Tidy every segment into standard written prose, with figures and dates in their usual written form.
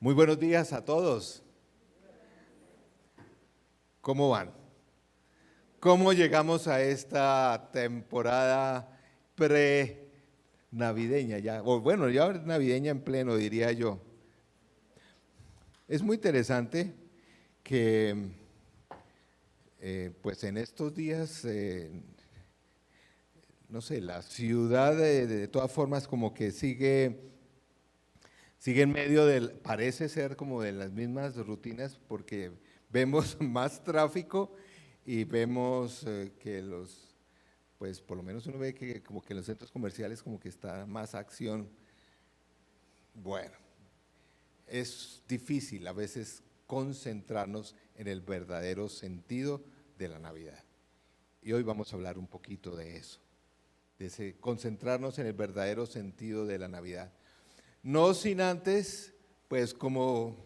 Muy buenos días a todos. ¿Cómo van? ¿Cómo llegamos a esta temporada pre-navideña ya? O bueno, ya navideña en pleno, diría yo. Es muy interesante que pues en estos días, no sé, la ciudad de todas formas como que sigue en medio del, parece ser como de las mismas rutinas porque vemos más tráfico y vemos que pues por lo menos uno ve que como que en los centros comerciales como que está más acción. Bueno, es difícil a veces concentrarnos en el verdadero sentido de la Navidad. Y hoy vamos a hablar un poquito de eso, de concentrarnos en el verdadero sentido de la Navidad. No sin antes, pues como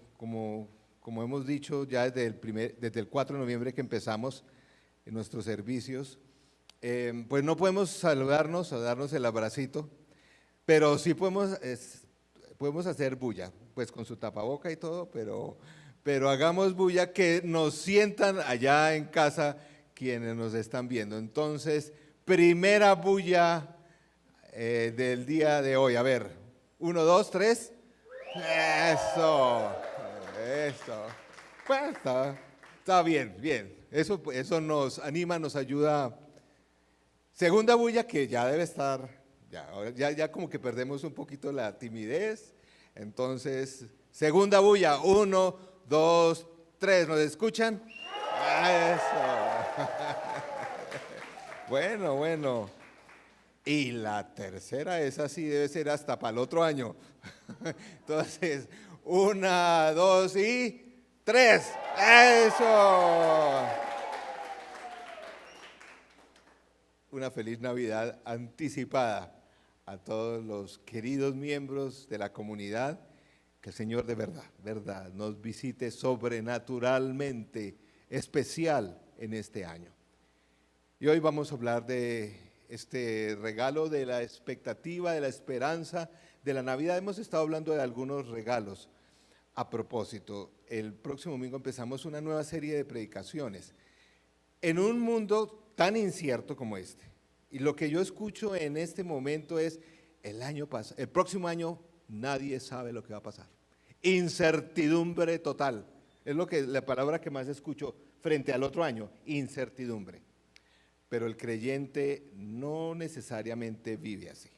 hemos dicho ya desde el 4 de noviembre que empezamos en nuestros servicios, pues no podemos saludarnos o darnos el abracito, pero sí podemos hacer bulla, pues con su tapaboca y todo, pero hagamos bulla que nos sientan allá en casa quienes nos están viendo. Entonces, primera bulla del día de hoy. A ver, 1, 2, 3. Eso, eso. Bueno, está bien, bien. Eso nos anima, nos ayuda. Segunda bulla que ya debe estar, ya como que perdemos un poquito la timidez. Entonces, segunda bulla, 1, 2, 3. ¿Nos escuchan? Eso. Bueno. Y la tercera, esa sí debe ser hasta para el otro año. Entonces, 1, 2 y 3. ¡Eso! Una feliz Navidad anticipada a todos los queridos miembros de la comunidad. Que el Señor de verdad, nos visite sobrenaturalmente especial en este año. Y hoy vamos a hablar de este regalo de la expectativa, de la esperanza de la Navidad. Hemos estado hablando de algunos regalos. A propósito, el próximo domingo empezamos una nueva serie de predicaciones. En un mundo tan incierto como este, y lo que yo escucho en este momento es, el próximo año nadie sabe lo que va a pasar. Incertidumbre total. Es la palabra que más escucho frente al otro año, incertidumbre. Pero el creyente no necesariamente vive así.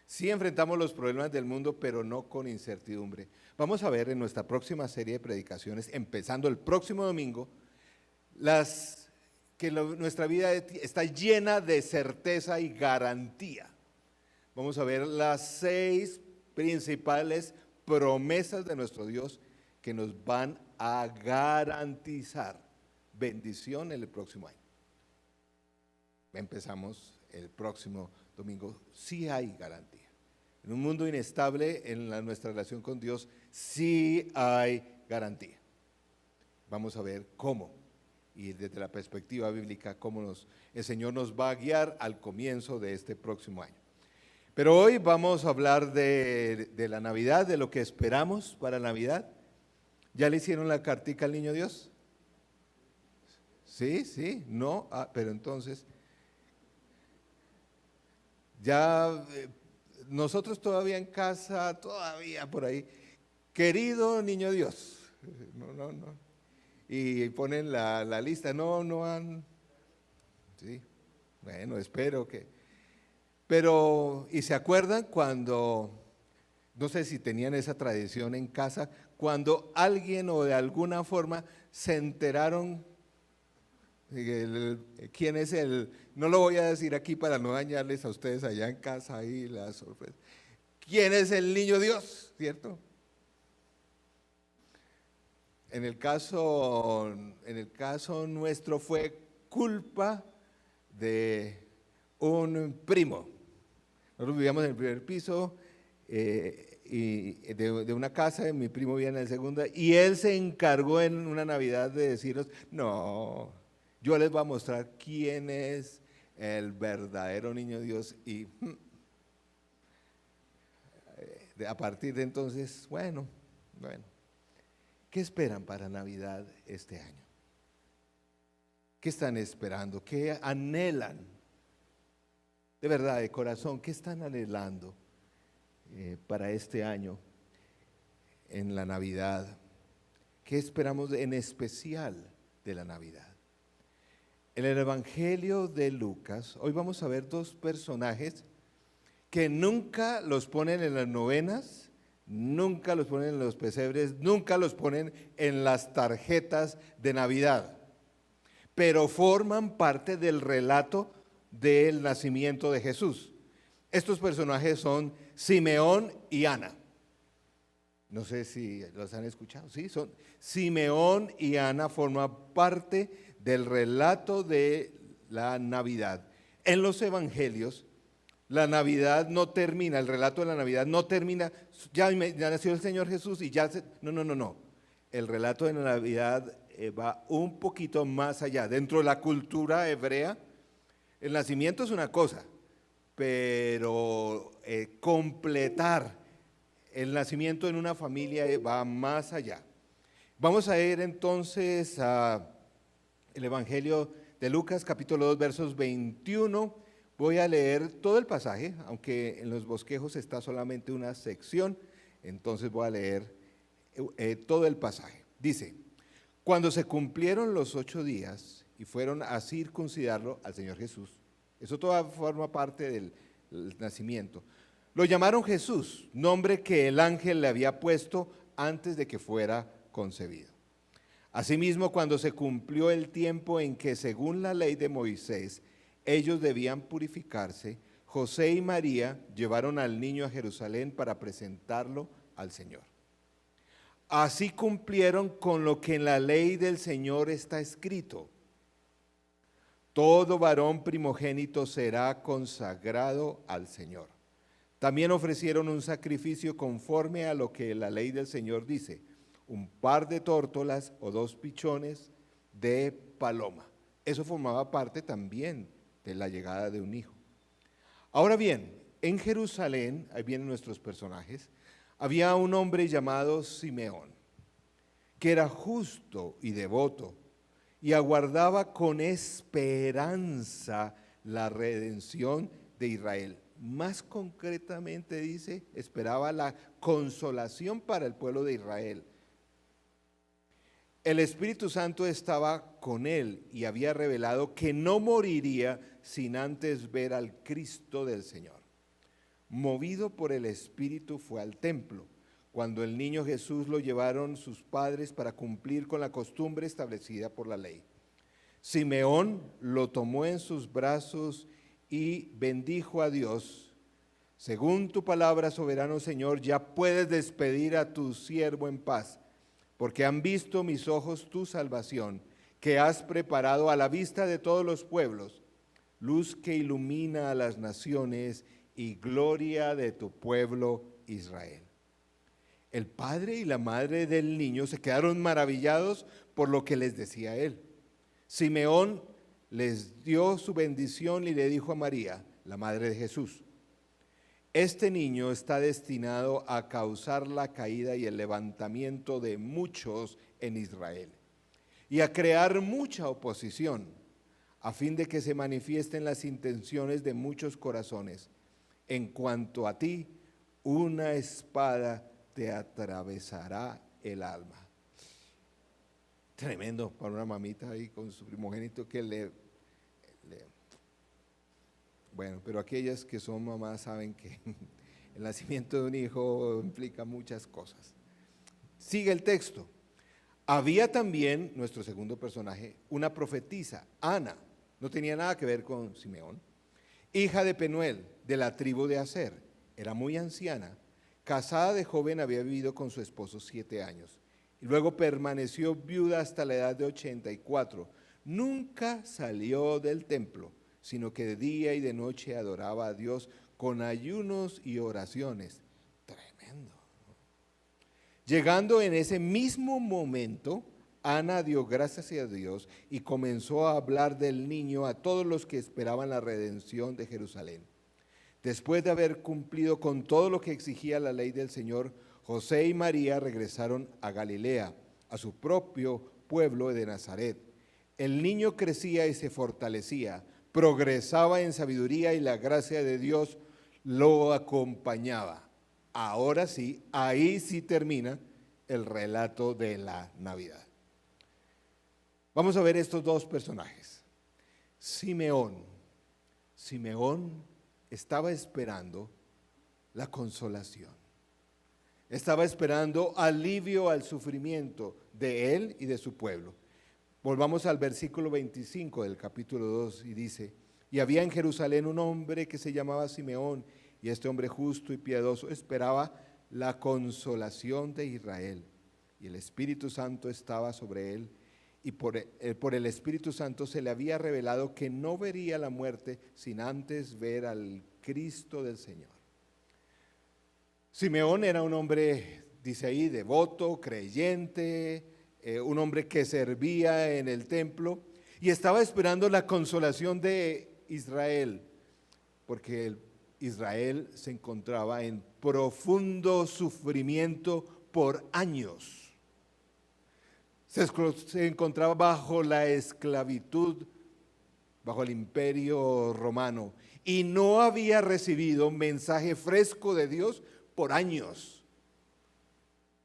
Sí enfrentamos los problemas del mundo, pero no con incertidumbre. Vamos a ver en nuestra próxima serie de predicaciones, empezando el próximo domingo, nuestra vida está llena de certeza y garantía. Vamos a ver las 6 principales promesas de nuestro Dios que nos van a garantizar bendición en el próximo año. Empezamos el próximo domingo. Sí hay garantía. En un mundo inestable, en nuestra relación con Dios, sí hay garantía. Vamos a ver cómo, y desde la perspectiva bíblica, cómo el Señor nos va a guiar al comienzo de este próximo año. Pero hoy vamos a hablar de la Navidad, de lo que esperamos para Navidad. ¿Ya le hicieron la cartica al Niño Dios? Sí, no, pero entonces... Ya nosotros todavía en casa, todavía por ahí, querido niño Dios, no, y ponen la lista, no han, sí, bueno, espero que, pero, ¿y se acuerdan cuando, no sé si tenían esa tradición en casa, cuando alguien o de alguna forma se enteraron quién es no lo voy a decir aquí para no dañarles a ustedes allá en casa ahí la sorpresa. ¿Quién es el niño Dios? ¿Cierto? En el caso nuestro fue culpa de un primo. Nosotros vivíamos en el primer piso y de una casa, mi primo vivía en la segunda, y él se encargó en una Navidad de decirnos, no, yo les voy a mostrar quién es el verdadero niño Dios. Y a partir de entonces, bueno. ¿Qué esperan para Navidad este año? ¿Qué están esperando? ¿Qué anhelan? De verdad, de corazón, ¿qué están anhelando para este año en la Navidad? ¿Qué esperamos en especial de la Navidad? En el Evangelio de Lucas, hoy vamos a ver dos personajes que nunca los ponen en las novenas, nunca los ponen en los pesebres, nunca los ponen en las tarjetas de Navidad, pero forman parte del relato del nacimiento de Jesús. Estos personajes son Simeón y Ana. No sé si los han escuchado, sí, son Simeón y Ana, forman parte del relato de la Navidad. En los evangelios, la Navidad no termina, el relato de la Navidad no termina, ya nació el Señor Jesús y ya no. El relato de la Navidad va un poquito más allá. Dentro de la cultura hebrea, el nacimiento es una cosa, pero completar el nacimiento en una familia va más allá. Vamos a ir entonces a el Evangelio de Lucas, capítulo 2, versos 21. Voy a leer todo el pasaje, aunque en los bosquejos está solamente una sección, entonces voy a leer todo el pasaje. Dice: cuando se cumplieron los 8 días y fueron a circuncidarlo al Señor Jesús, eso toda forma parte del nacimiento, lo llamaron Jesús, nombre que el ángel le había puesto antes de que fuera concebido. Asimismo, cuando se cumplió el tiempo en que, según la ley de Moisés, ellos debían purificarse, José y María llevaron al niño a Jerusalén para presentarlo al Señor. Así cumplieron con lo que en la ley del Señor está escrito: todo varón primogénito será consagrado al Señor. También ofrecieron un sacrificio conforme a lo que la ley del Señor dice: un par de tórtolas o 2 pichones de paloma. Eso formaba parte también de la llegada de un hijo. Ahora bien, en Jerusalén, ahí vienen nuestros personajes, había un hombre llamado Simeón, que era justo y devoto, y aguardaba con esperanza la redención de Israel. Más concretamente dice, esperaba la consolación para el pueblo de Israel. El Espíritu Santo estaba con él y había revelado que no moriría sin antes ver al Cristo del Señor. Movido por el Espíritu fue al templo. Cuando el niño Jesús lo llevaron sus padres para cumplir con la costumbre establecida por la ley. Simeón lo tomó en sus brazos y bendijo a Dios. Según tu palabra, soberano Señor, ya puedes despedir a tu siervo en paz, porque han visto mis ojos tu salvación, que has preparado a la vista de todos los pueblos, luz que ilumina a las naciones y gloria de tu pueblo Israel. El padre y la madre del niño se quedaron maravillados por lo que les decía él. Simeón les dio su bendición y le dijo a María, la madre de Jesús: este niño está destinado a causar la caída y el levantamiento de muchos en Israel y a crear mucha oposición, a fin de que se manifiesten las intenciones de muchos corazones. En cuanto a ti, una espada te atravesará el alma. Tremendo para una mamita ahí con su primogénito que bueno, pero aquellas que son mamás saben que el nacimiento de un hijo implica muchas cosas. Sigue el texto. Había también, nuestro segundo personaje, una profetisa, Ana, no tenía nada que ver con Simeón, hija de Penuel, de la tribu de Aser. Era muy anciana, casada de joven, había vivido con su esposo 7 años. Y luego permaneció viuda hasta la edad de 84. Nunca salió del templo, sino que de día y de noche adoraba a Dios con ayunos y oraciones. Tremendo. Llegando en ese mismo momento, Ana dio gracias a Dios y comenzó a hablar del niño a todos los que esperaban la redención de Jerusalén. Después de haber cumplido con todo lo que exigía la ley del Señor, José y María regresaron a Galilea, a su propio pueblo de Nazaret. El niño crecía y se fortalecía, progresaba en sabiduría y la gracia de Dios lo acompañaba. Ahora sí, ahí sí termina el relato de la Navidad. Vamos a ver estos dos personajes. Simeón estaba esperando la consolación. Estaba esperando alivio al sufrimiento de él y de su pueblo. Volvamos al versículo 25 del capítulo 2 y dice: y había en Jerusalén un hombre que se llamaba Simeón, y este hombre justo y piadoso esperaba la consolación de Israel, y el Espíritu Santo estaba sobre él, y por el Espíritu Santo se le había revelado que no vería la muerte sin antes ver al Cristo del Señor. Simeón era un hombre, dice ahí, devoto, creyente, un hombre que servía en el templo y estaba esperando la consolación de Israel, porque Israel se encontraba en profundo sufrimiento por años. Se encontraba bajo la esclavitud, bajo el imperio romano, y no había recibido un mensaje fresco de Dios por años.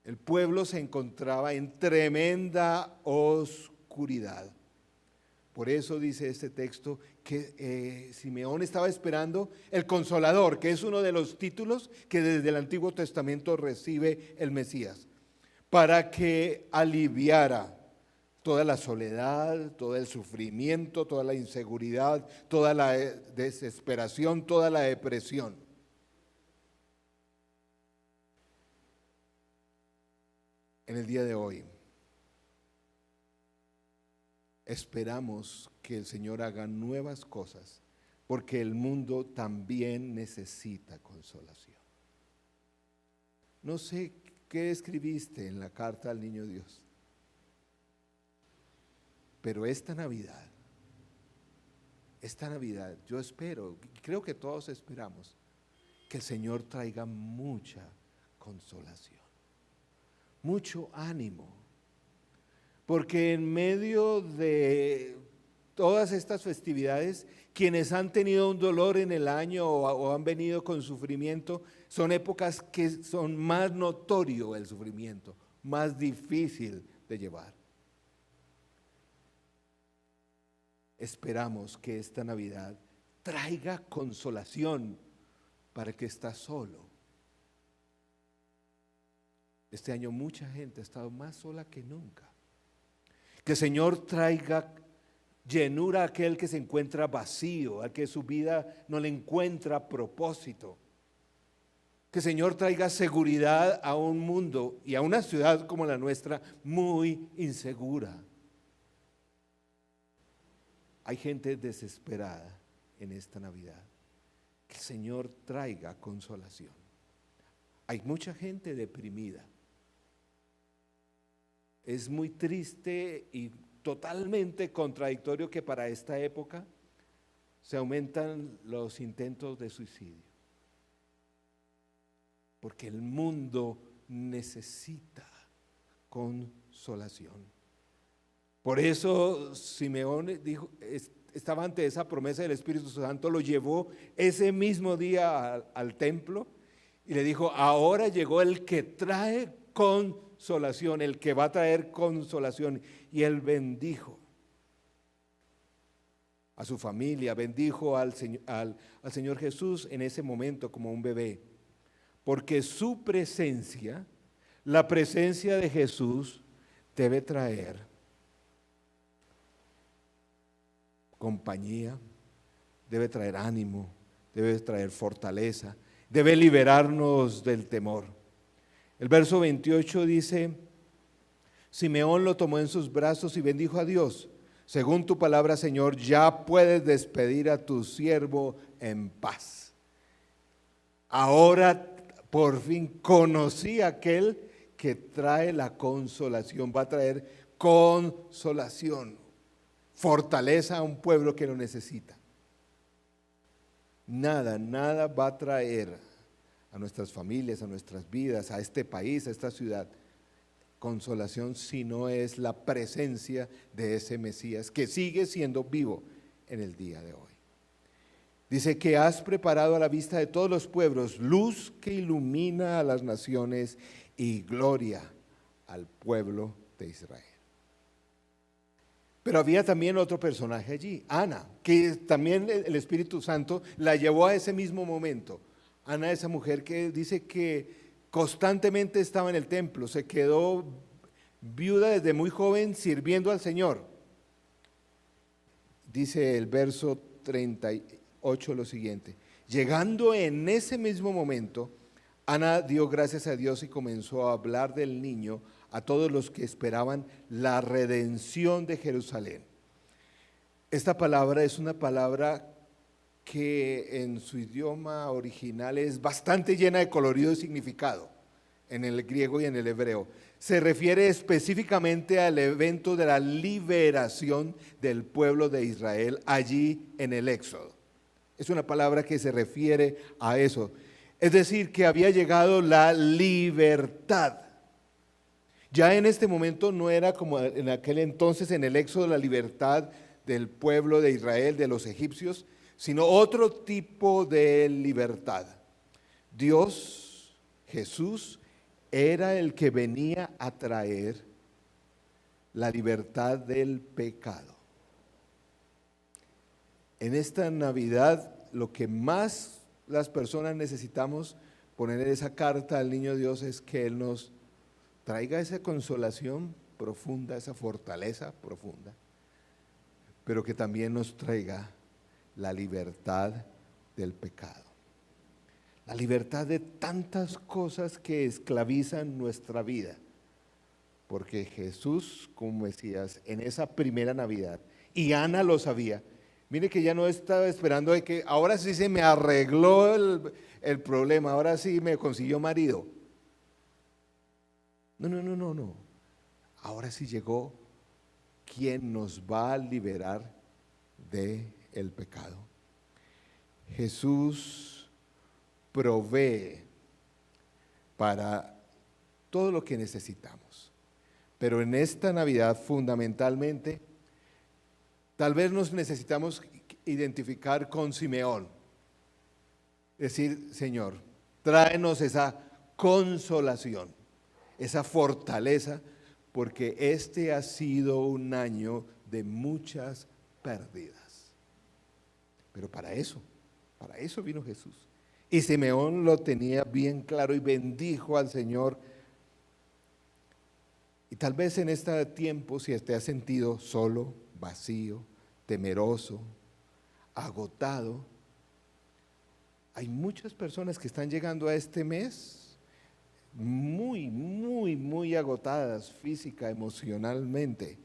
El pueblo se encontraba en tremenda oscuridad. Por eso dice este texto que Simeón estaba esperando el Consolador, que es uno de los títulos que desde el Antiguo Testamento recibe el Mesías, para que aliviara toda la soledad, todo el sufrimiento, toda la inseguridad, toda la desesperación, toda la depresión. En el día de hoy, esperamos que el Señor haga nuevas cosas, porque el mundo también necesita consolación. No sé qué escribiste en la carta al Niño Dios, pero esta Navidad, yo espero, creo que todos esperamos, que el Señor traiga mucha consolación, mucho ánimo, porque en medio de todas estas festividades, quienes han tenido un dolor en el año o han venido con sufrimiento, son épocas que son más notorio el sufrimiento, más difícil de llevar. Esperamos que esta Navidad traiga consolación para el que está solo. Este año mucha gente ha estado más sola que nunca. Que el Señor traiga llenura a aquel que se encuentra vacío, al que su vida no le encuentra propósito. Que el Señor traiga seguridad a un mundo y a una ciudad como la nuestra muy insegura. Hay gente desesperada en esta Navidad. Que el Señor traiga consolación. Hay mucha gente deprimida. Es muy triste y totalmente contradictorio que para esta época se aumentan los intentos de suicidio. Porque el mundo necesita consolación. Por eso Simeón estaba ante esa promesa del Espíritu Santo, lo llevó ese mismo día al templo y le dijo: ahora llegó el que trae consolación, el que va a traer consolación. Y él bendijo a su familia, bendijo al Señor Jesús en ese momento como un bebé, porque su presencia, la presencia de Jesús, debe traer compañía, debe traer ánimo, debe traer fortaleza, debe liberarnos del temor. El verso 28 dice: Simeón lo tomó en sus brazos y bendijo a Dios: según tu palabra, Señor, ya puedes despedir a tu siervo en paz. Ahora por fin conocí a aquel que trae la consolación, va a traer consolación, fortaleza a un pueblo que lo necesita. Nada va a traer a nuestras familias, a nuestras vidas, a este país, a esta ciudad, consolación si no es la presencia de ese Mesías que sigue siendo vivo en el día de hoy. Dice que has preparado a la vista de todos los pueblos luz que ilumina a las naciones y gloria al pueblo de Israel. Pero había también otro personaje allí, Ana, que también el Espíritu Santo la llevó a ese mismo momento. Ana, esa mujer que dice que constantemente estaba en el templo, se quedó viuda desde muy joven sirviendo al Señor. Dice el verso 38 lo siguiente: llegando en ese mismo momento, Ana dio gracias a Dios y comenzó a hablar del niño a todos los que esperaban la redención de Jerusalén. Esta palabra es una palabra que en su idioma original es bastante llena de colorido y significado, en el griego y en el hebreo. Se refiere específicamente al evento de la liberación del pueblo de Israel allí en el Éxodo. Es una palabra que se refiere a eso. Es decir, que había llegado la libertad. Ya en este momento no era como en aquel entonces en el Éxodo la libertad del pueblo de Israel, de los egipcios, sino otro tipo de libertad. Dios, Jesús, era el que venía a traer la libertad del pecado. En esta Navidad, lo que más las personas necesitamos poner esa carta al niño Dios es que Él nos traiga esa consolación profunda, esa fortaleza profunda, pero que también nos traiga la libertad del pecado. La libertad de tantas cosas que esclavizan nuestra vida. Porque Jesús, como decías, en esa primera Navidad, y Ana lo sabía, mire que ya no estaba esperando de que ahora sí se me arregló el problema, ahora sí me consiguió marido. No. Ahora sí llegó quien nos va a liberar del pecado. Jesús provee para todo lo que necesitamos. Pero en esta Navidad fundamentalmente, tal vez nos necesitamos identificar con Simeón. Decir, Señor, tráenos esa consolación, esa fortaleza, porque este ha sido un año de muchas pérdidas. Pero para eso vino Jesús. Y Simeón lo tenía bien claro y bendijo al Señor. Y tal vez en este tiempo, si te has sentido solo, vacío, temeroso, agotado, hay muchas personas que están llegando a este mes muy agotadas física, emocionalmente,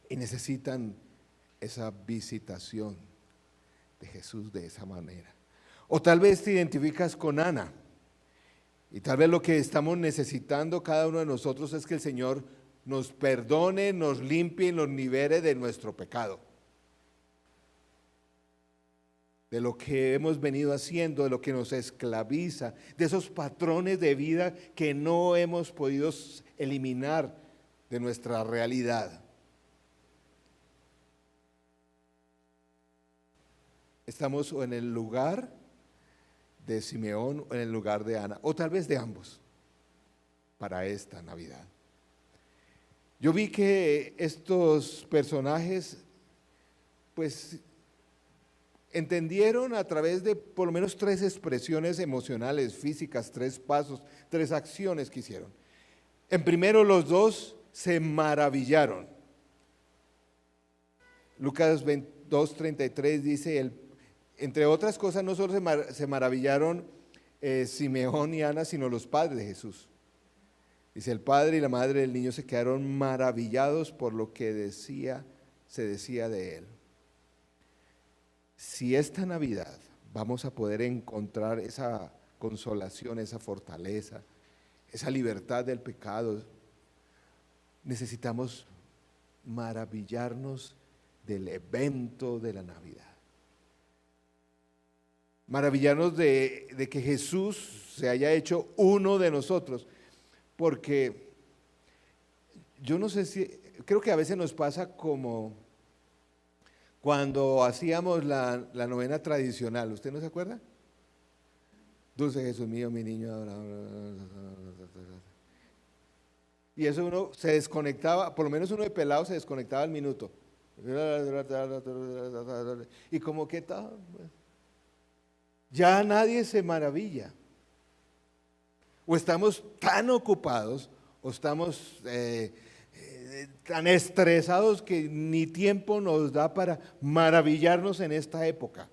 y necesitan esa visitación de Jesús de esa manera. O tal vez te identificas con Ana, y tal vez lo que estamos necesitando cada uno de nosotros es que el Señor nos perdone, nos limpie y nos libere de nuestro pecado, de lo que hemos venido haciendo, de lo que nos esclaviza, de esos patrones de vida que no hemos podido eliminar de nuestra realidad. Estamos o en el lugar de Simeón o en el lugar de Ana, o tal vez de ambos, para esta Navidad. Yo vi que estos personajes, pues, entendieron a través de por lo menos 3 expresiones emocionales, físicas, 3 pasos, 3 acciones que hicieron. En primero, los dos se maravillaron. Lucas 22:33 dice, entre otras cosas, no solo se maravillaron Simeón y Ana, sino los padres de Jesús. Dice, el padre y la madre del niño se quedaron maravillados por lo que se decía de él. Si esta Navidad vamos a poder encontrar esa consolación, esa fortaleza, esa libertad del pecado, necesitamos maravillarnos del evento de la Navidad. Maravillarnos de que Jesús se haya hecho uno de nosotros, porque yo no sé si, creo que a veces nos pasa como cuando hacíamos la novena tradicional, ¿usted no se acuerda? Dulce Jesús mío, mi niño adorado. Y eso uno se desconectaba, por lo menos uno de pelado se desconectaba al minuto. Y como que tal, ya nadie se maravilla. O estamos tan ocupados, o estamos tan estresados que ni tiempo nos da para maravillarnos en esta época.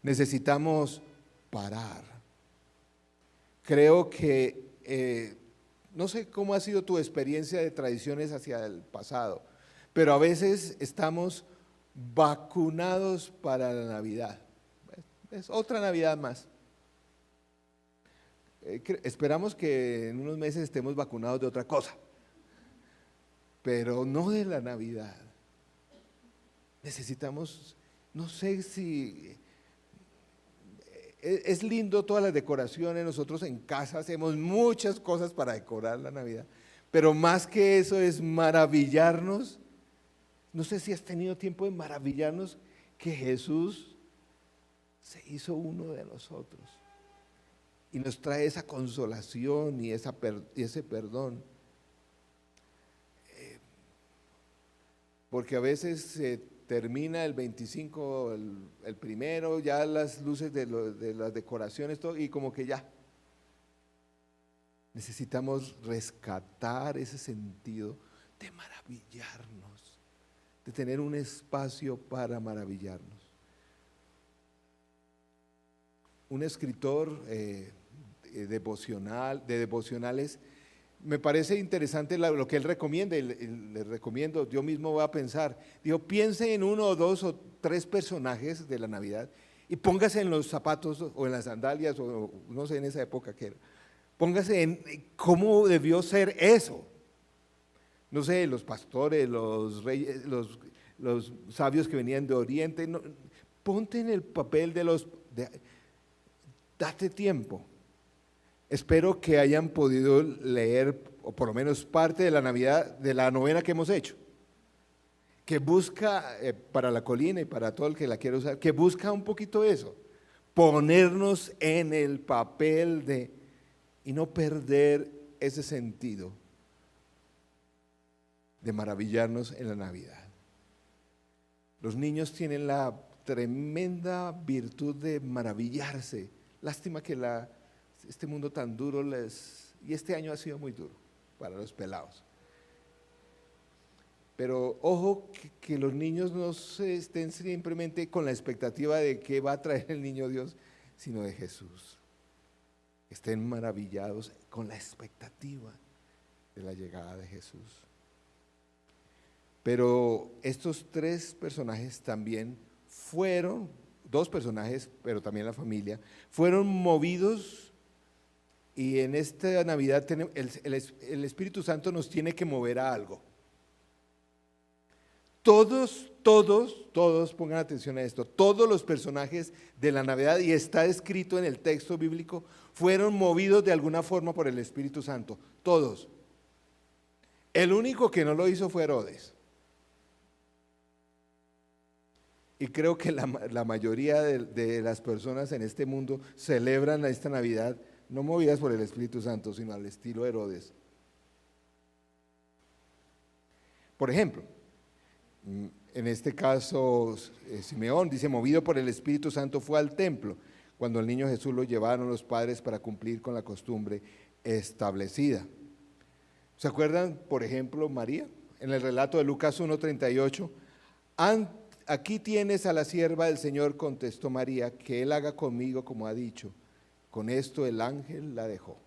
Necesitamos parar. Creo que, no sé cómo ha sido tu experiencia de tradiciones hacia el pasado, pero a veces estamos vacunados para la Navidad. Es otra Navidad más. Esperamos que en unos meses estemos vacunados de otra cosa, pero no de la Navidad. Necesitamos, no sé si es lindo todas las decoraciones, nosotros en casa hacemos muchas cosas para decorar la Navidad, pero más que eso es maravillarnos. No sé si has tenido tiempo de maravillarnos que Jesús se hizo uno de nosotros y nos trae esa consolación y ese perdón. Porque a veces se termina el 25, el primero, ya las luces de las decoraciones, todo, y como que ya. Necesitamos rescatar ese sentido de maravillarnos, de tener un espacio para maravillarnos. Un escritor de devocionales, me parece interesante lo que él recomienda, y le recomiendo, yo mismo voy a pensar, digo, piense en uno o dos o tres personajes de la Navidad y póngase en los zapatos o en las sandalias, o no sé en esa época qué era, póngase en cómo debió ser eso. No sé, los pastores, los reyes, los sabios que venían de Oriente, no, ponte en el papel date tiempo. Espero que hayan podido leer, o por lo menos parte de la Navidad, de la novena que hemos hecho, que busca, para la colina y para todo el que la quiera usar, que busca un poquito eso, ponernos en el papel y no perder ese sentido de maravillarnos en la Navidad. Los niños tienen la tremenda virtud de maravillarse. Lástima que este mundo tan duro y este año ha sido muy duro para los pelados. Pero ojo que los niños no se estén simplemente con la expectativa de qué va a traer el niño Dios, sino de Jesús. Estén maravillados con la expectativa de la llegada de Jesús. Pero estos tres personajes también fueron, dos personajes, pero también la familia, fueron movidos, y en esta Navidad el Espíritu Santo nos tiene que mover a algo. Todos, pongan atención a esto, todos los personajes de la Navidad, y está escrito en el texto bíblico, fueron movidos de alguna forma por el Espíritu Santo, todos. El único que no lo hizo fue Herodes. Y creo que la mayoría de las personas en este mundo celebran esta Navidad no movidas por el Espíritu Santo, sino al estilo Herodes. Por ejemplo, en este caso, Simeón dice, movido por el Espíritu Santo fue al templo, cuando el niño Jesús lo llevaron los padres para cumplir con la costumbre establecida. ¿Se acuerdan, por ejemplo, María? En el relato de Lucas 1:38, aquí tienes a la sierva del Señor, contestó María, que Él haga conmigo como ha dicho. Con esto el ángel la dejó.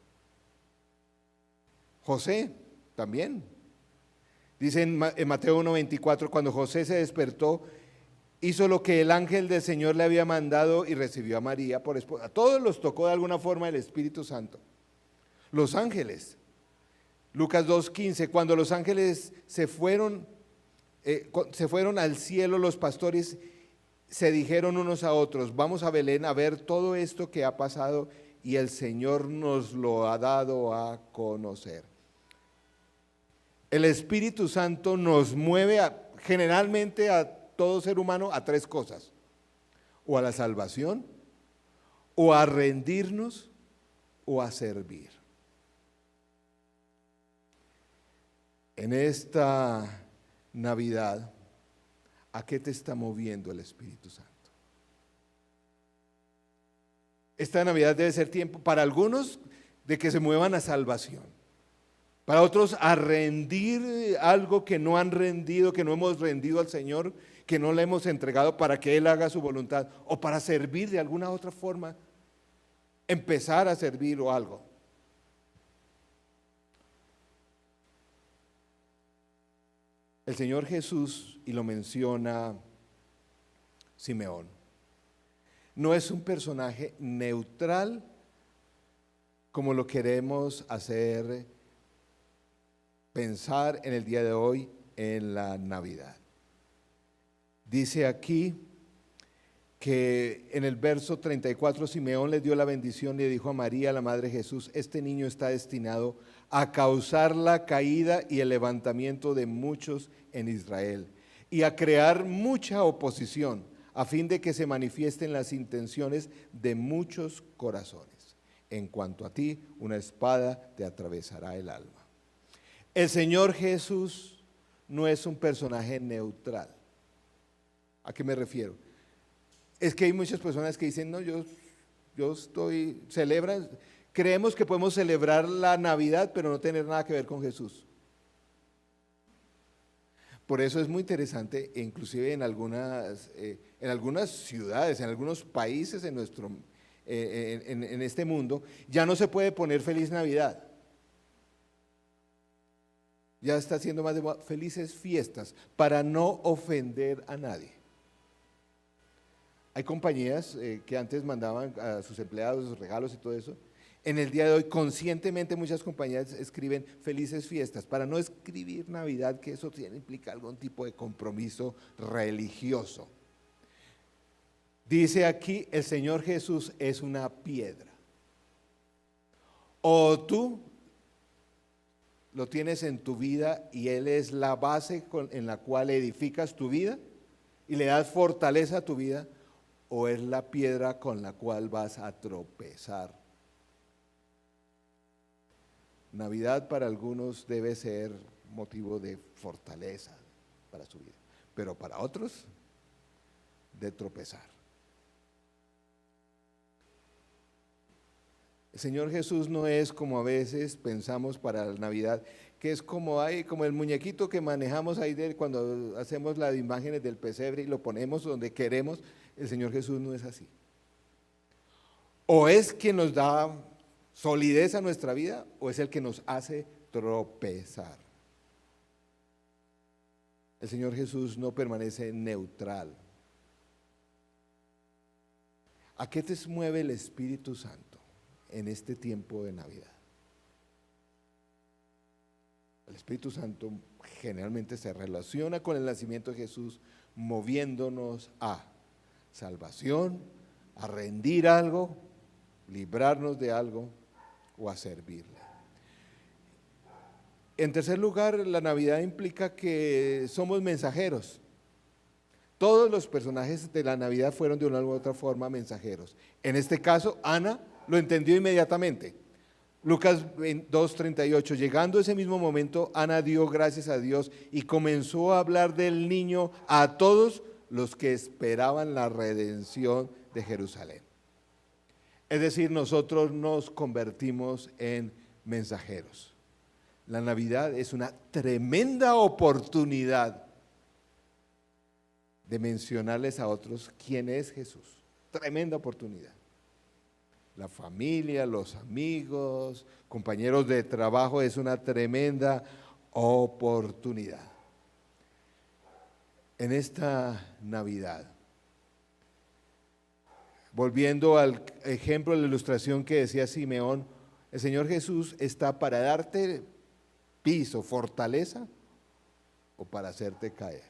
José también. Dice en Mateo 1:24, cuando José se despertó, hizo lo que el ángel del Señor le había mandado y recibió a María por esposa. A todos los tocó de alguna forma el Espíritu Santo. Los ángeles. Lucas 2:15, cuando los ángeles se fueron al cielo, los pastores se dijeron unos a otros, vamos a Belén a ver todo esto que ha pasado y el Señor nos lo ha dado a conocer. El Espíritu Santo nos mueve generalmente a todo ser humano a tres cosas: o a la salvación, o a rendirnos, o a servir. En esta Navidad, ¿a qué te está moviendo el Espíritu Santo? Esta Navidad debe ser tiempo para algunos de que se muevan a salvación, para otros a rendir algo que no han rendido, que no hemos rendido al Señor, que no le hemos entregado para que Él haga su voluntad, o para servir de alguna otra forma, empezar a servir o algo. El Señor Jesús, y lo menciona Simeón, no es un personaje neutral como lo queremos hacer pensar en el día de hoy, en la Navidad. Dice aquí que en el verso 34 Simeón le dio la bendición y le dijo a María, la madre de Jesús: este niño está destinado a causar la caída y el levantamiento de muchos en Israel y a crear mucha oposición, a fin de que se manifiesten las intenciones de muchos corazones. En cuanto a ti, una espada te atravesará el alma. El Señor Jesús no es un personaje neutral. ¿A qué me refiero? Es que hay muchas personas que dicen, no, celebran, creemos que podemos celebrar la Navidad, pero no tener nada que ver con Jesús. Por eso es muy interesante, inclusive en algunas ciudades, en algunos países en este mundo, ya no se puede poner Feliz Navidad. Ya está siendo más de felices fiestas, para no ofender a nadie. Hay compañías que antes mandaban a sus empleados regalos y todo eso. En el día de hoy, conscientemente, muchas compañías escriben felices fiestas, para no escribir Navidad, que eso implica algún tipo de compromiso religioso. Dice aquí, el Señor Jesús es una piedra. O tú lo tienes en tu vida y Él es la base en la cual edificas tu vida y le das fortaleza a tu vida, o es la piedra con la cual vas a tropezar. Navidad para algunos debe ser motivo de fortaleza para su vida, pero para otros de tropezar. El Señor Jesús no es como a veces pensamos para la Navidad, que es como el muñequito que manejamos ahí cuando hacemos las imágenes del pesebre y lo ponemos donde queremos. El Señor Jesús no es así. O es quien nos da solidez a nuestra vida, o es el que nos hace tropezar. El Señor Jesús no permanece neutral. ¿A qué te mueve el Espíritu Santo en este tiempo de Navidad? El Espíritu Santo generalmente se relaciona con el nacimiento de Jesús, moviéndonos a salvación, a rendir algo, librarnos de algo o a servirle. En tercer lugar, la Navidad implica que somos mensajeros. Todos los personajes de la Navidad fueron de una u otra forma mensajeros. En este caso, Ana lo entendió inmediatamente. Lucas 2:38, llegando ese mismo momento, Ana dio gracias a Dios y comenzó a hablar del niño a todos los que esperaban la redención de Jerusalén. Es decir, nosotros nos convertimos en mensajeros. La Navidad es una tremenda oportunidad de mencionarles a otros quién es Jesús. Tremenda oportunidad. La familia, los amigos, compañeros de trabajo, es una tremenda oportunidad. En esta Navidad, volviendo al ejemplo de la ilustración que decía Simeón, el Señor Jesús está para darte piso, fortaleza, o para hacerte caer.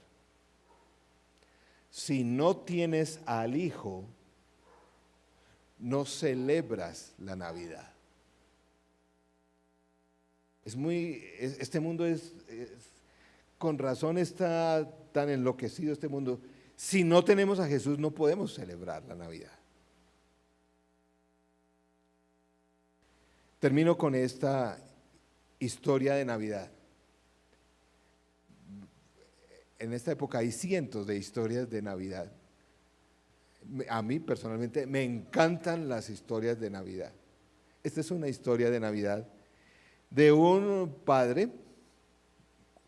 Si no tienes al Hijo, no celebras la Navidad. Este mundo con razón está tan enloquecido este mundo. Si no tenemos a Jesús no podemos celebrar la Navidad. Termino con esta historia de Navidad. En esta época hay cientos de historias de Navidad. A mí personalmente me encantan las historias de Navidad. Esta es una historia de Navidad de un padre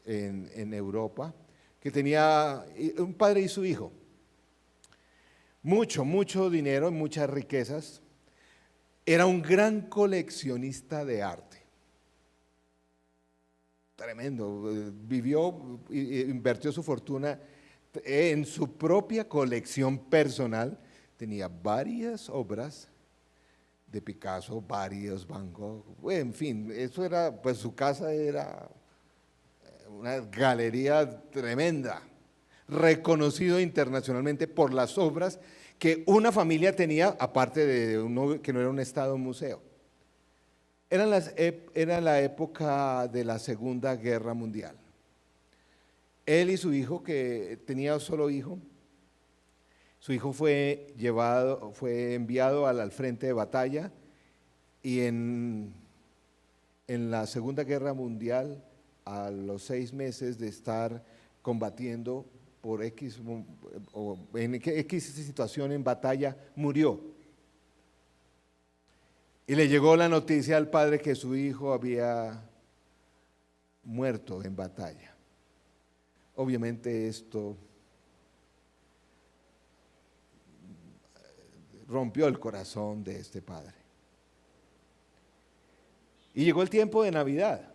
en Europa que tenía un padre y su hijo. Mucho dinero, muchas riquezas. Era un gran coleccionista de arte. Tremendo. Invirtió su fortuna en su propia colección personal. Tenía varias obras de Picasso, varios Van Gogh. En fin, eso era, pues su casa era una galería tremenda, reconocido internacionalmente por las obras que una familia tenía, aparte de uno que no era un estado museo. Era la época de la Segunda Guerra Mundial. Él y su hijo, que tenía un solo hijo, su hijo fue enviado al frente de batalla y en la Segunda Guerra Mundial, a los 6 meses de estar combatiendo por X situación en batalla, murió. Y le llegó la noticia al padre que su hijo había muerto en batalla. Obviamente esto rompió el corazón de este padre. Y llegó el tiempo de Navidad.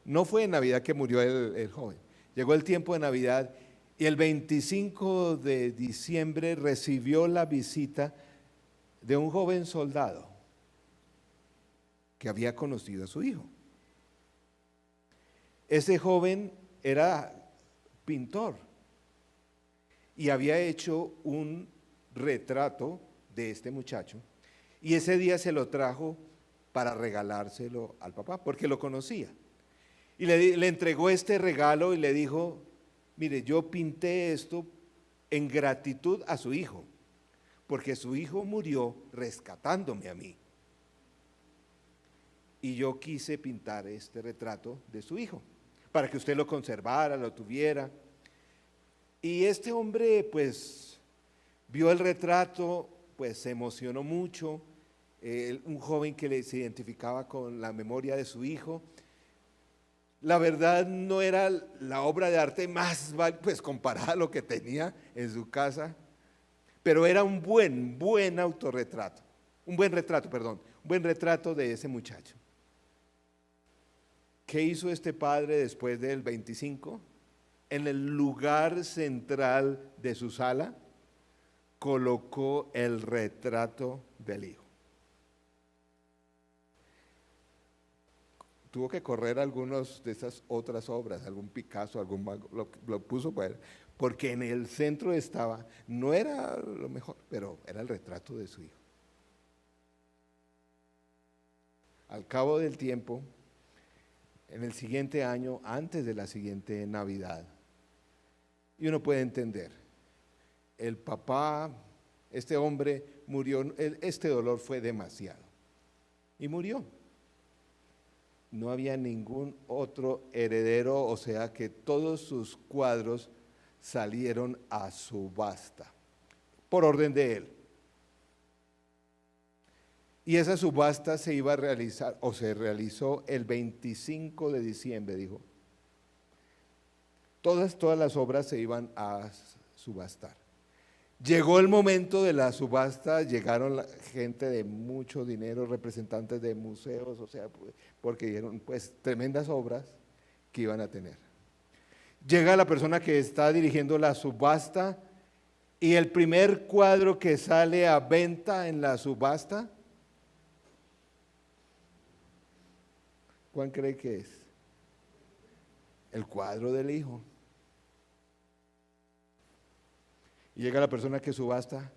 No fue en Navidad que murió el joven. Llegó el tiempo de Navidad y el 25 de diciembre recibió la visita de un joven soldado que había conocido a su hijo. Ese joven era pintor y había hecho un retrato de este muchacho y ese día se lo trajo para regalárselo al papá porque lo conocía. Y le entregó este regalo y le dijo, mire, yo pinté esto en gratitud a su hijo, porque su hijo murió rescatándome a mí. Y yo quise pintar este retrato de su hijo, para que usted lo conservara, lo tuviera. Y este hombre, pues, vio el retrato, pues se emocionó mucho, un joven que se identificaba con la memoria de su hijo. La verdad no era la obra de arte más, pues comparada a lo que tenía en su casa, pero era un buen autorretrato, un buen retrato de ese muchacho. ¿Qué hizo este padre después del 25? En el lugar central de su sala colocó el retrato del hijo. Tuvo que correr algunas de esas otras obras, algún Picasso, lo puso porque en el centro estaba, no era lo mejor, pero era el retrato de su hijo. Al cabo del tiempo, en el siguiente año, antes de la siguiente Navidad, y uno puede entender, el papá, este hombre murió, este dolor fue demasiado, y murió. No había ningún otro heredero, o sea que todos sus cuadros salieron a subasta, por orden de él. Y esa subasta se iba a realizar, o se realizó el 25 de diciembre, dijo. Todas las obras se iban a subastar. Llegó el momento de la subasta, llegaron gente de mucho dinero, representantes de museos, o sea, porque dieron pues tremendas obras que iban a tener. Llega la persona que está dirigiendo la subasta y el primer cuadro que sale a venta en la subasta, ¿cuál cree que es? El cuadro del hijo. Y llega la persona que subasta,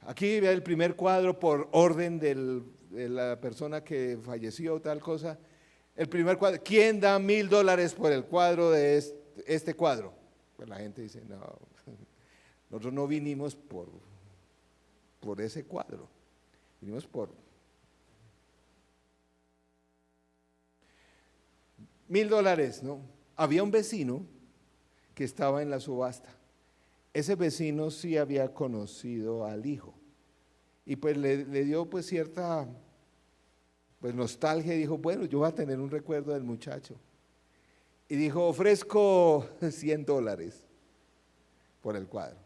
Aquí ve el primer cuadro por orden de la persona que falleció, tal cosa. El primer cuadro, ¿quién da $1,000 por el cuadro de este cuadro? Pues la gente dice, no, nosotros no vinimos por ese cuadro, vinimos por $1,000, ¿no? Había un vecino que estaba en la subasta. Ese vecino sí había conocido al hijo y pues le dio pues cierta pues nostalgia y dijo, bueno, yo voy a tener un recuerdo del muchacho. Y dijo, ofrezco $100 por el cuadro.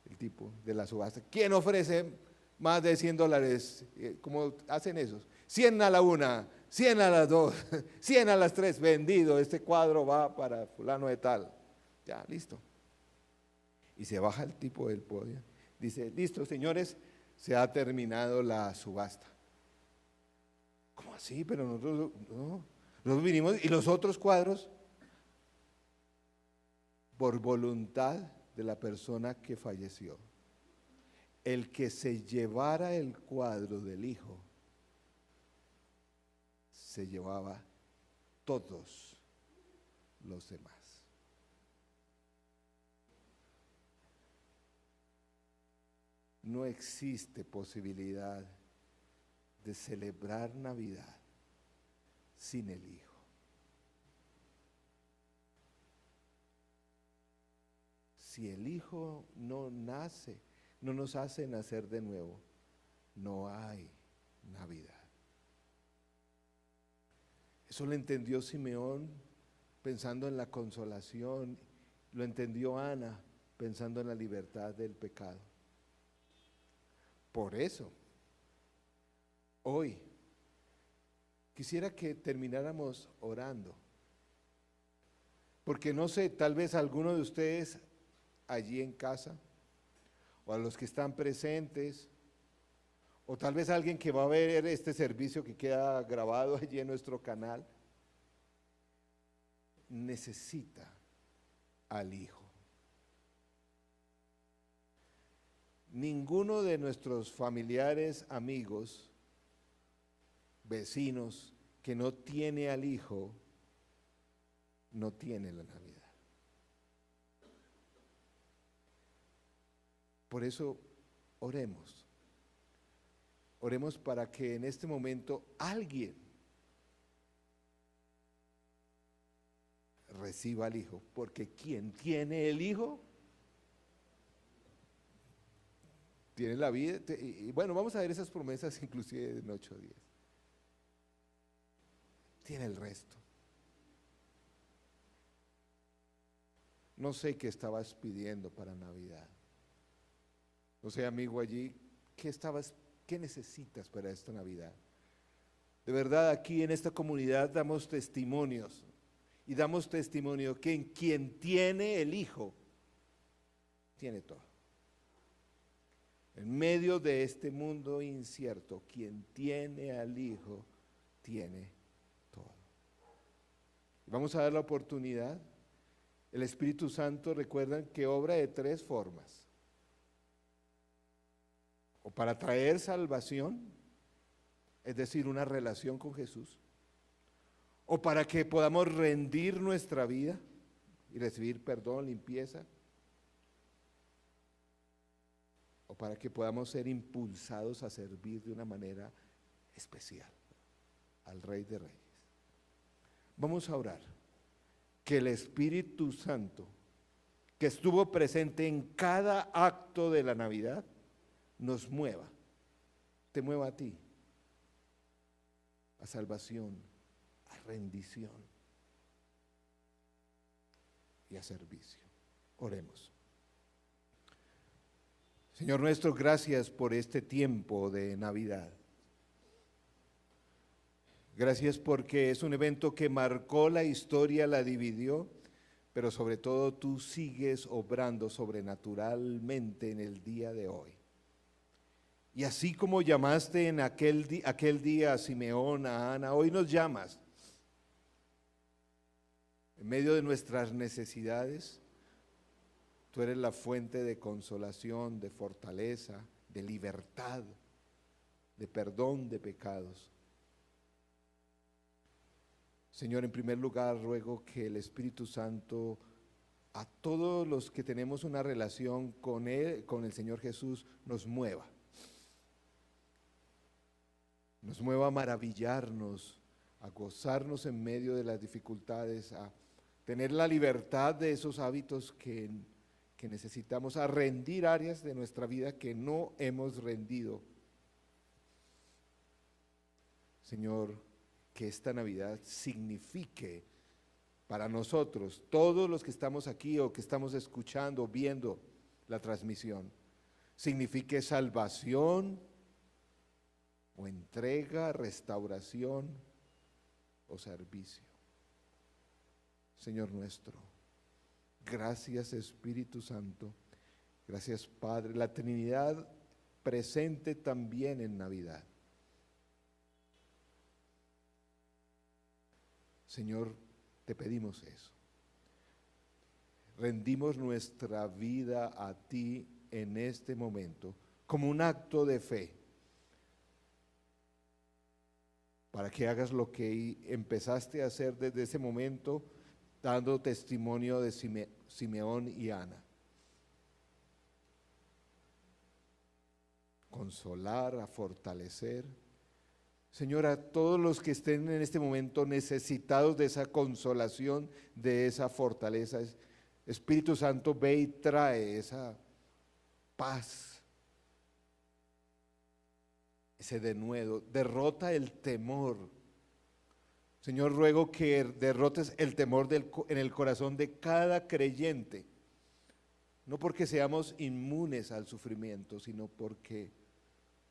El tipo de la subasta. ¿Quién ofrece más de $100? ¿Cómo hacen esos? 100 a la una, 100 a las dos, 100 a las tres, vendido, este cuadro va para fulano de tal. Ya, listo. Y se baja el tipo del podio. Dice, listo, señores, se ha terminado la subasta. ¿Cómo así? Pero nosotros vinimos, ¿y los otros cuadros? Por voluntad de la persona que falleció. El que se llevara el cuadro del hijo, se llevaba todos los demás. No existe posibilidad de celebrar Navidad sin el Hijo. Si el Hijo no nace, no nos hace nacer de nuevo, no hay Navidad. Eso lo entendió Simeón pensando en la consolación, lo entendió Ana pensando en la libertad del pecado. Por eso, hoy, quisiera que termináramos orando, porque no sé, tal vez alguno de ustedes allí en casa, o a los que están presentes, o tal vez alguien que va a ver este servicio que queda grabado allí en nuestro canal, necesita al Hijo. Ninguno de nuestros familiares, amigos, vecinos que no tiene al Hijo, no tiene la Navidad. Por eso oremos. Oremos para que en este momento alguien reciba al Hijo, porque quien tiene el Hijo tiene la vida. Y bueno, vamos a ver esas promesas inclusive en 8 días. Tiene el resto. No sé qué estabas pidiendo para Navidad. No sé, amigo allí, ¿qué necesitas para esta Navidad? De verdad, aquí en esta comunidad damos testimonios y damos testimonio que en quien tiene el Hijo, tiene todo. En medio de este mundo incierto, quien tiene al Hijo, tiene todo. Vamos a dar la oportunidad. El Espíritu Santo, recuerdan que obra de 3 formas. O para traer salvación, es decir, una relación con Jesús, o para que podamos rendir nuestra vida y recibir perdón, limpieza, o para que podamos ser impulsados a servir de una manera especial al Rey de Reyes. Vamos a orar, que el Espíritu Santo, que estuvo presente en cada acto de la Navidad, nos mueva, te mueva a ti, a salvación, a rendición y a servicio. Oremos. Señor nuestro, gracias por este tiempo de Navidad. Gracias porque es un evento que marcó la historia, la dividió, pero sobre todo tú sigues obrando sobrenaturalmente en el día de hoy. Y así como llamaste en aquel día a Simeón, a Ana, hoy nos llamas. En medio de nuestras necesidades, tú eres la fuente de consolación, de fortaleza, de libertad, de perdón de pecados. Señor, en primer lugar, ruego que el Espíritu Santo, a todos los que tenemos una relación con Él, con el Señor Jesús, nos mueva a maravillarnos, a gozarnos en medio de las dificultades, a tener la libertad de esos hábitos que necesitamos, a rendir áreas de nuestra vida que no hemos rendido. Señor, que esta Navidad signifique para nosotros, todos los que estamos aquí o que estamos escuchando, viendo la transmisión, signifique salvación o entrega, restauración o servicio. Señor nuestro, gracias Espíritu Santo, gracias Padre, la Trinidad presente también en Navidad. Señor, te pedimos eso. Rendimos nuestra vida a ti en este momento como un acto de fe, para que hagas lo que empezaste a hacer desde ese momento, dando testimonio de Simeón y Ana. Consolar, a fortalecer. Señor, a todos los que estén en este momento necesitados de esa consolación, de esa fortaleza, Espíritu Santo, ve y trae esa paz, ese denuedo, derrota el temor. Señor, ruego que derrotes el temor en el corazón de cada creyente, no porque seamos inmunes al sufrimiento, sino porque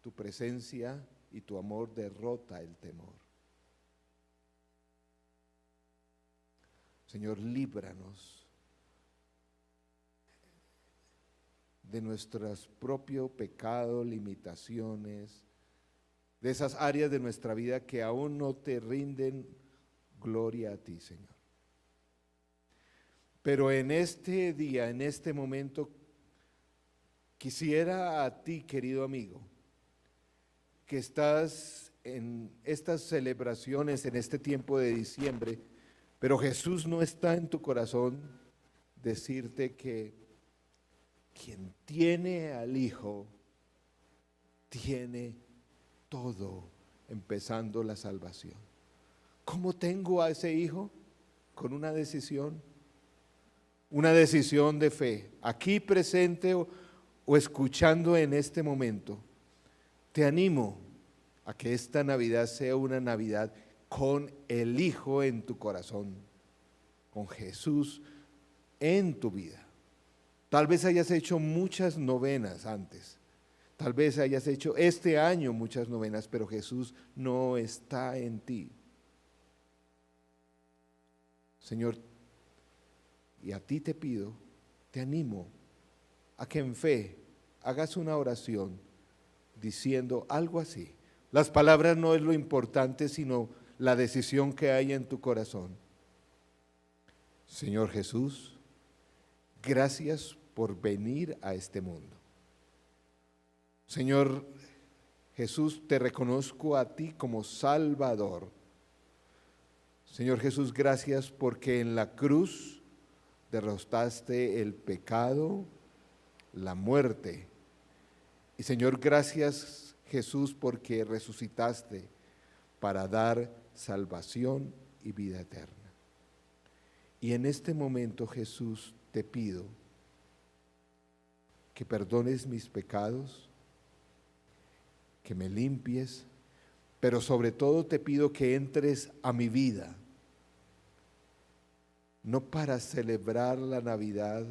tu presencia y tu amor derrota el temor. Señor, líbranos de nuestros propios pecados, limitaciones, de esas áreas de nuestra vida que aún no te rinden gloria a ti, Señor. Pero en este día, en este momento, quisiera a ti, querido amigo, que estás en estas celebraciones, en este tiempo de diciembre, pero Jesús no está en tu corazón, decirte que quien tiene al Hijo, tiene todo, empezando la salvación. ¿Cómo tengo a ese Hijo? Con una decisión de fe, aquí presente o escuchando en este momento. Te animo a que esta Navidad sea una Navidad con el Hijo en tu corazón, con Jesús en tu vida. Tal vez hayas hecho muchas novenas antes, tal vez hayas hecho este año muchas novenas, pero Jesús no está en ti. Señor, y a ti te pido, te animo a que en fe hagas una oración diciendo algo así. Las palabras no es lo importante, sino la decisión que hay en tu corazón. Señor Jesús, gracias por venir a este mundo. Señor Jesús, te reconozco a ti como Salvador. Señor Jesús, gracias porque en la cruz derrotaste el pecado, la muerte. Y Señor, gracias Jesús porque resucitaste para dar salvación y vida eterna. Y en este momento, Jesús, te pido que perdones mis pecados, que me limpies, pero sobre todo te pido que entres a mi vida, no para celebrar la Navidad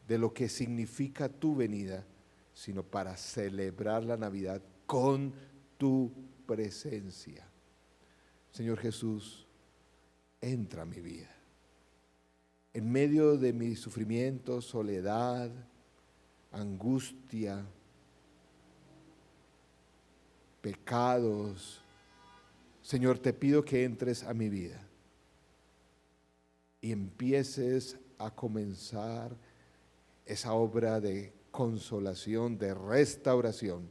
de lo que significa tu venida, sino para celebrar la Navidad con tu presencia. Señor Jesús, entra a mi vida. En medio de mi sufrimiento, soledad, angustia, pecados, Señor, te pido que entres a mi vida y empieces a comenzar esa obra de consolación, de restauración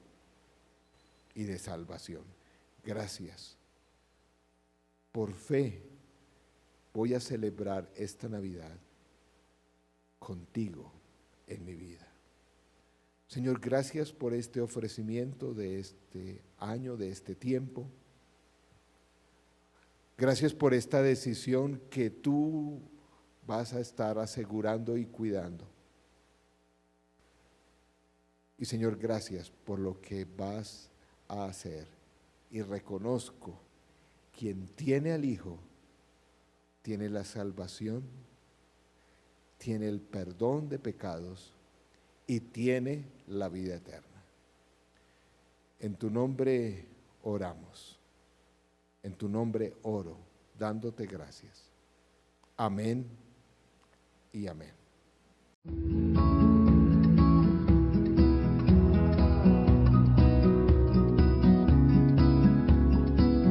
y de salvación. Gracias. Por fe voy a celebrar esta Navidad contigo en mi vida. Señor, gracias por este ofrecimiento de este año, de este tiempo. Gracias por esta decisión que tú vas a estar asegurando y cuidando. Y Señor, gracias por lo que vas a hacer. Y reconozco, quien tiene al Hijo, tiene la salvación, tiene el perdón de pecados y tiene la vida eterna. En tu nombre oramos, en tu nombre oro, dándote gracias. Amén y amén.